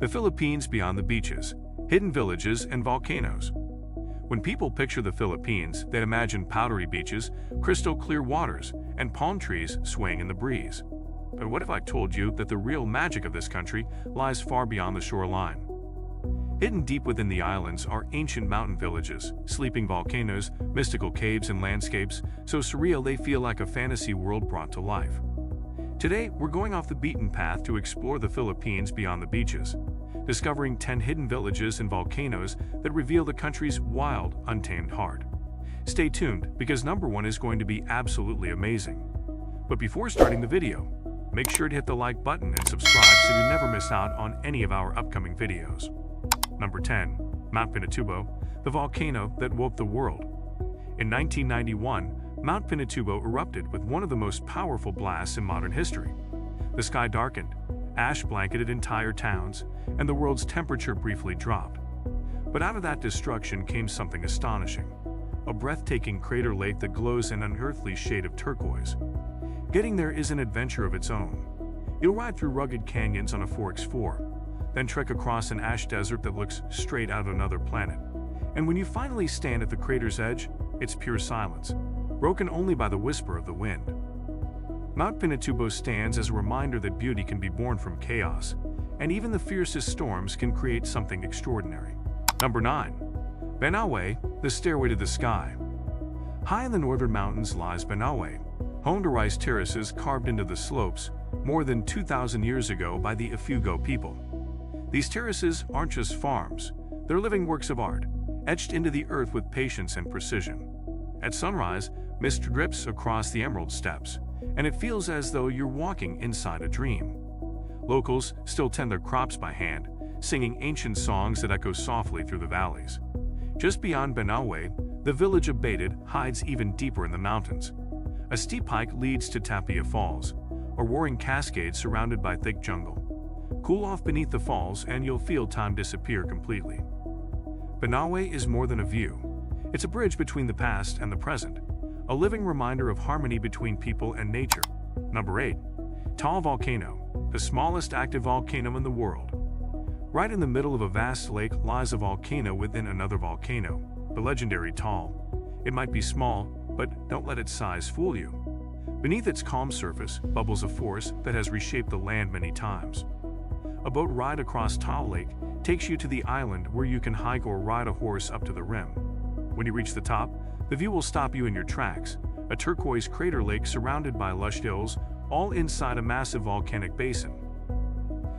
The Philippines beyond the beaches, hidden villages, and volcanoes. When people picture the Philippines, they imagine powdery beaches, crystal clear waters, and palm trees swaying in the breeze. But what if I told you that the real magic of this country lies far beyond the shoreline? Hidden deep within the islands are ancient mountain villages, sleeping volcanoes, mystical caves, and landscapes so surreal they feel like a fantasy world brought to life. Today, we're going off the beaten path to explore the Philippines beyond the beaches, discovering 10 hidden villages and volcanoes that reveal the country's wild, untamed heart. Stay tuned, because number 1 is going to be absolutely amazing. But before starting the video, make sure to hit the like button and subscribe so you never miss out on any of our upcoming videos. Number 10. Mount Pinatubo, the volcano that woke the world. In 1991, Mount Pinatubo erupted with one of the most powerful blasts in modern history. The sky darkened, ash blanketed entire towns, and the world's temperature briefly dropped. But out of that destruction came something astonishing. A breathtaking crater lake that glows an unearthly shade of turquoise. Getting there is an adventure of its own. You'll ride through rugged canyons on a 4x4, then trek across an ash desert that looks straight out of another planet. And when you finally stand at the crater's edge, it's pure silence, broken only by the whisper of the wind. Mount Pinatubo stands as a reminder that beauty can be born from chaos, and even the fiercest storms can create something extraordinary. Number 9. Banaue, the stairway to the sky. High in the northern mountains lies Banaue, home to rice terraces carved into the slopes more than 2,000 years ago by the Ifugao people. These terraces aren't just farms, they're living works of art, etched into the earth with patience and precision. At sunrise, mist drips across the emerald steps, and it feels as though you're walking inside a dream. Locals still tend their crops by hand, singing ancient songs that echo softly through the valleys. Just beyond Banaue, the village of Batad hides even deeper in the mountains. A steep hike leads to Tapia Falls, a roaring cascade surrounded by thick jungle. Cool off beneath the falls and you'll feel time disappear completely. Banaue is more than a view. It's a bridge between the past and the present, a living reminder of harmony between people and nature. Number 8. Taal Volcano, the smallest active volcano in the world. Right in the middle of a vast lake lies a volcano within another volcano, the legendary Taal. It might be small, but don't let its size fool you. Beneath its calm surface bubbles a force that has reshaped the land many times. A boat ride across Taal Lake takes you to the island where you can hike or ride a horse up to the rim. When you reach the top, the view will stop you in your tracks, a turquoise crater lake surrounded by lush hills, all inside a massive volcanic basin.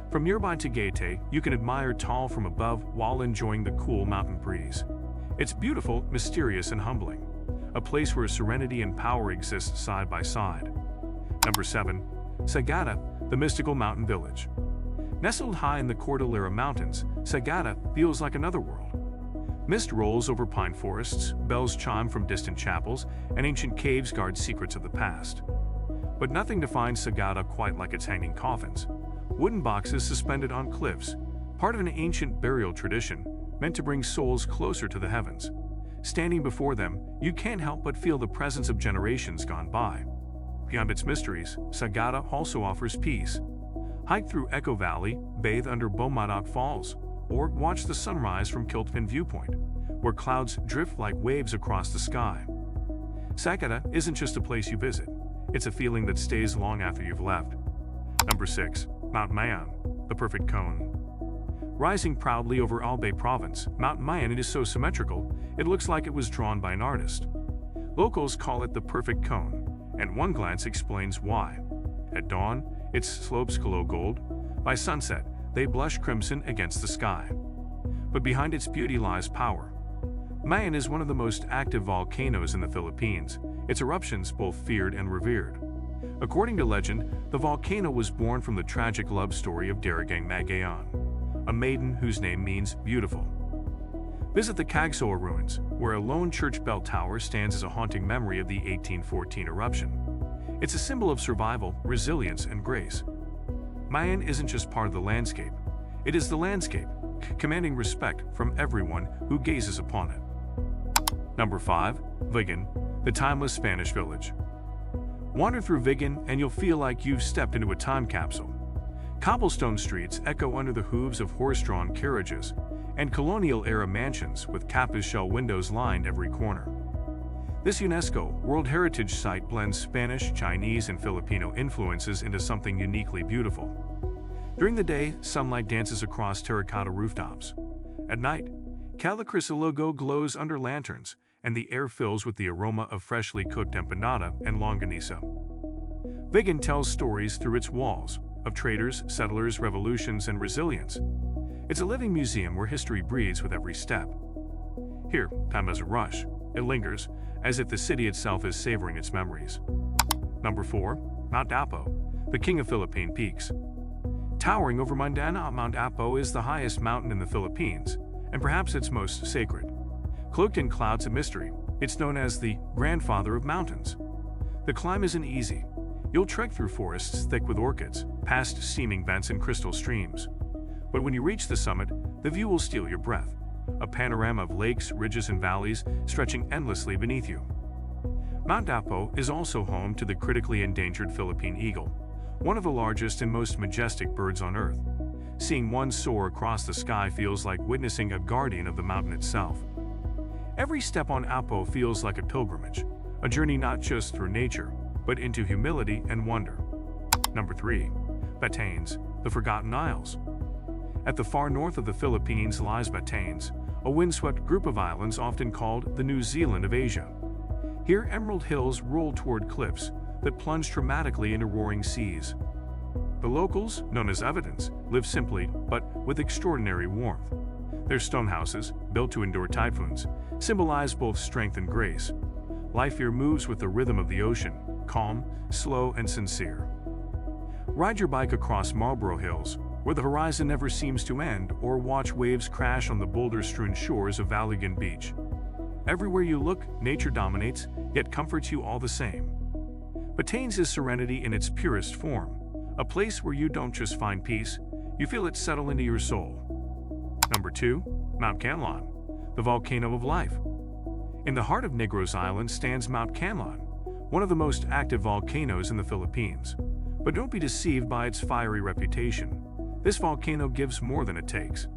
From nearby Tagaytay, you can admire Taal from above while enjoying the cool mountain breeze. It's beautiful, mysterious, and humbling, a place where serenity and power exist side by side. Number 7. Sagada, the mystical mountain village. Nestled high in the Cordillera Mountains, Sagada feels like another world. Mist rolls over pine forests, bells chime from distant chapels, and ancient caves guard secrets of the past. But nothing defines Sagada quite like its hanging coffins, wooden boxes suspended on cliffs, part of an ancient burial tradition meant to bring souls closer to the heavens. Standing before them, you can't help but feel the presence of generations gone by. Beyond its mysteries, Sagada also offers peace. Hike through Echo Valley, bathe under Banaue Falls, or watch the sunrise from Kiltpin Viewpoint, where clouds drift like waves across the sky. Sagada isn't just a place you visit, it's a feeling that stays long after you've left. Number 6. Mount Mayon, the perfect cone. Rising proudly over Albay Province, Mount Mayon is so symmetrical, it looks like it was drawn by an artist. Locals call it the perfect cone, and one glance explains why. At dawn, its slopes glow gold. By sunset, they blush crimson against the sky. But behind its beauty lies power. Mayon is one of the most active volcanoes in the Philippines, its eruptions both feared and revered. According to legend, the volcano was born from the tragic love story of Daragang Magayon, a maiden whose name means beautiful. Visit the Cagsoa ruins, where a lone church bell tower stands as a haunting memory of the 1814 eruption. It's a symbol of survival, resilience, and grace. Mayon isn't just part of the landscape. It is the landscape, commanding respect from everyone who gazes upon it. Number 5. Vigan, the timeless Spanish village. Wander through Vigan and you'll feel like you've stepped into a time capsule. Cobblestone streets echo under the hooves of horse-drawn carriages, and colonial-era mansions with capiz-shell windows lined every corner. This UNESCO World Heritage Site blends Spanish, Chinese, and Filipino influences into something uniquely beautiful. During the day, sunlight dances across terracotta rooftops. At night, Calacrisologo glows under lanterns, and the air fills with the aroma of freshly cooked empanada and longanisa. Vigan tells stories through its walls, of traders, settlers, revolutions, and resilience. It's a living museum where history breathes with every step. Here, time doesn't rush. It lingers, as if the city itself is savoring its memories. Number 4. Mount Apo, the king of Philippine peaks. Towering over Mindanao, Mount Apo is the highest mountain in the Philippines, and perhaps its most sacred. Cloaked in clouds of mystery, it's known as the grandfather of mountains. The climb isn't easy. You'll trek through forests thick with orchids, past steaming vents and crystal streams. But when you reach the summit, the view will steal your breath. A panorama of lakes, ridges, and valleys stretching endlessly beneath you. Mount Apo is also home to the critically endangered Philippine eagle, one of the largest and most majestic birds on Earth. Seeing one soar across the sky feels like witnessing a guardian of the mountain itself. Every step on Apo feels like a pilgrimage, a journey not just through nature, but into humility and wonder. Number 3. Batanes, the Forgotten Isles. At the far north of the Philippines lies Batanes, a windswept group of islands often called the New Zealand of Asia. Here, emerald hills roll toward cliffs that plunge dramatically into roaring seas. The locals, known as Evidence, live simply but with extraordinary warmth. Their stone houses, built to endure typhoons, symbolize both strength and grace. Life here moves with the rhythm of the ocean, calm, slow, and sincere. Ride your bike across Marlborough Hills, where the horizon never seems to end, or watch waves crash on the boulder-strewn shores of Valugan Beach. Everywhere you look, nature dominates, yet comforts you all the same. Batanes is serenity in its purest form, a place where you don't just find peace, you feel it settle into your soul. Number 2. Mount Canlaon, the volcano of life. In the heart of Negros Island stands Mount Canlaon, one of the most active volcanoes in the Philippines. But don't be deceived by its fiery reputation. This volcano gives more than it takes.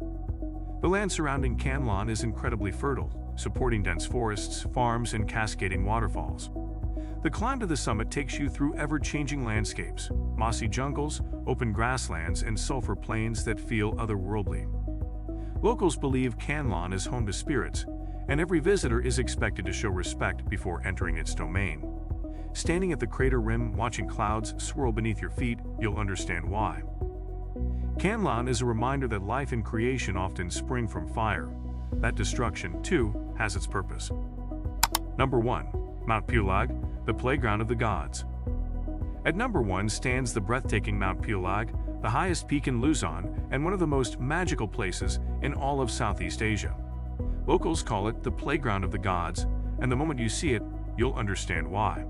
The land surrounding Canlaon is incredibly fertile, supporting dense forests, farms, and cascading waterfalls. The climb to the summit takes you through ever-changing landscapes, mossy jungles, open grasslands, and sulfur plains that feel otherworldly. Locals believe Canlaon is home to spirits, and every visitor is expected to show respect before entering its domain. Standing at the crater rim, watching clouds swirl beneath your feet, you'll understand why. Canlaon is a reminder that life and creation often spring from fire. That destruction, too, has its purpose. Number 1. Mount Pulag, the playground of the gods. At number 1 stands the breathtaking Mount Pulag, the highest peak in Luzon and one of the most magical places in all of Southeast Asia. Locals call it the playground of the gods, and the moment you see it, you'll understand why.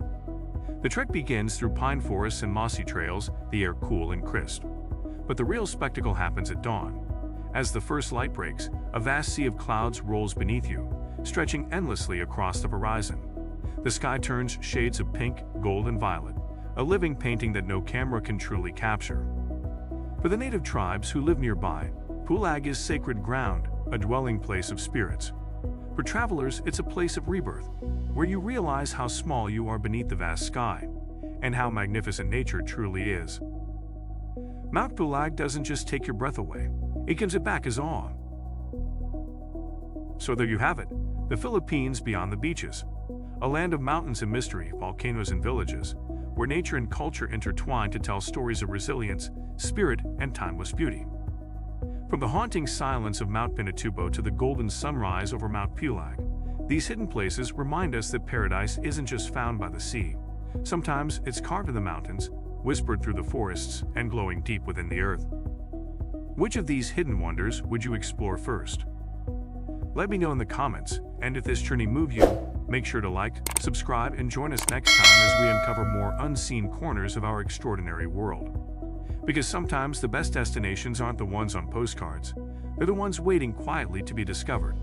The trek begins through pine forests and mossy trails, the air cool and crisp. But the real spectacle happens at dawn. As the first light breaks, a vast sea of clouds rolls beneath you, stretching endlessly across the horizon. The sky turns shades of pink, gold, and violet, a living painting that no camera can truly capture. For the native tribes who live nearby, Pulag is sacred ground, a dwelling place of spirits. For travelers, it's a place of rebirth, where you realize how small you are beneath the vast sky, and how magnificent nature truly is. Mount Pulag doesn't just take your breath away, it gives it back as awe. So there you have it, the Philippines beyond the beaches. A land of mountains and mystery, volcanoes and villages, where nature and culture intertwine to tell stories of resilience, spirit, and timeless beauty. From the haunting silence of Mount Pinatubo to the golden sunrise over Mount Pulag, these hidden places remind us that paradise isn't just found by the sea. Sometimes it's carved in the mountains, whispered through the forests, and glowing deep within the earth. Which of these hidden wonders would you explore first? Let me know in the comments, and if this journey moved you, make sure to like, subscribe, and join us next time as we uncover more unseen corners of our extraordinary world. Because sometimes the best destinations aren't the ones on postcards, they're the ones waiting quietly to be discovered.